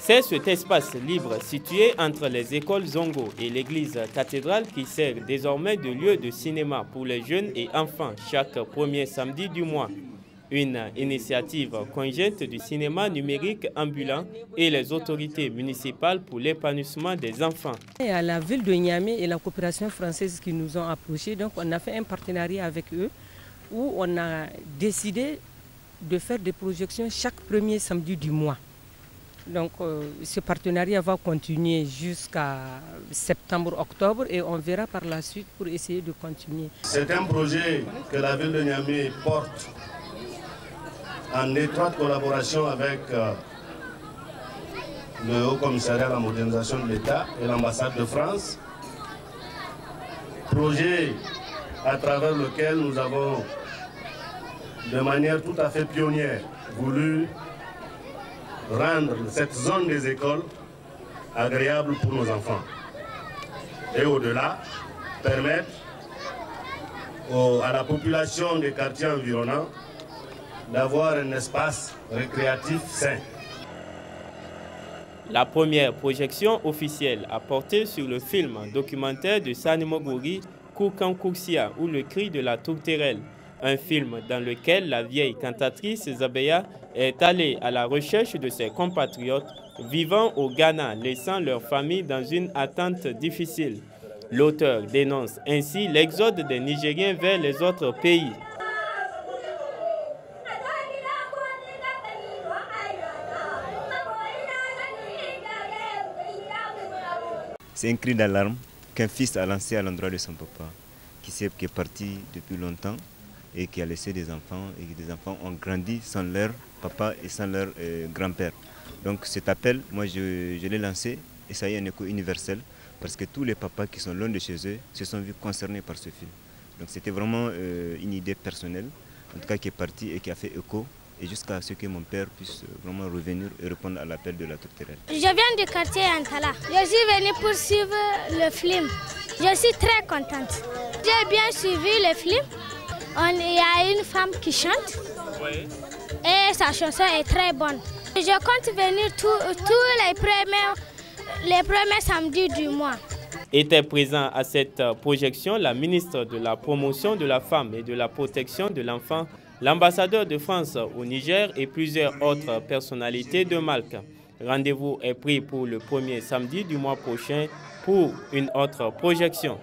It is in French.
C'est cet espace libre situé entre les écoles Zongo et l'église cathédrale qui sert désormais de lieu de cinéma pour les jeunes et enfants chaque premier samedi du mois. Une initiative conjointe du cinéma numérique ambulant et les autorités municipales pour l'épanouissement des enfants. Il y a la ville de Niamey et la coopération française qui nous ont approchés. Donc on a fait un partenariat avec eux où on a décidé de faire des projections chaque premier samedi du mois. Donc ce partenariat va continuer jusqu'à septembre-octobre et on verra par la suite pour essayer de continuer. C'est un projet que la ville de Niamey porte en étroite collaboration avec le Haut Commissariat à la modernisation de l'État et l'ambassade de France. Projet à travers lequel nous avons, de manière tout à fait pionnière, voulu rendre cette zone des écoles agréable pour nos enfants. Et au-delà, permettre à la population des quartiers environnants d'avoir un espace récréatif sain. La première projection officielle a porté sur le film documentaire de Sani Moguri, Koukan-Kouksia ou Le cri de la tourterelle, un film dans lequel la vieille cantatrice Zabeya est allée à la recherche de ses compatriotes vivant au Ghana, laissant leur famille dans une attente difficile. L'auteur dénonce ainsi l'exode des Nigériens vers les autres pays. C'est un cri d'alarme qu'un fils a lancé à l'endroit de son papa, qui est parti depuis longtemps et qui a laissé des enfants, et que des enfants ont grandi sans leur papa et sans leur grand-père. Donc cet appel, moi je l'ai lancé et ça a eu un écho universel parce que tous les papas qui sont loin de chez eux se sont vus concernés par ce film. Donc c'était vraiment une idée personnelle, en tout cas qui est partie et qui a fait écho. Et jusqu'à ce que mon père puisse vraiment revenir et répondre à l'appel de la tourterelle. Je viens du quartier Antala. Je suis venue pour suivre le film. Je suis très contente. J'ai bien suivi le film. Il y a une femme qui chante. Oui. Et sa chanson est très bonne. Je compte venir tous les premiers samedis du mois. Était présent à cette projection la ministre de la Promotion de la Femme et de la Protection de l'Enfant, l'ambassadeur de France au Niger et plusieurs autres personnalités de Malk. Rendez-vous est pris pour le premier samedi du mois prochain pour une autre projection.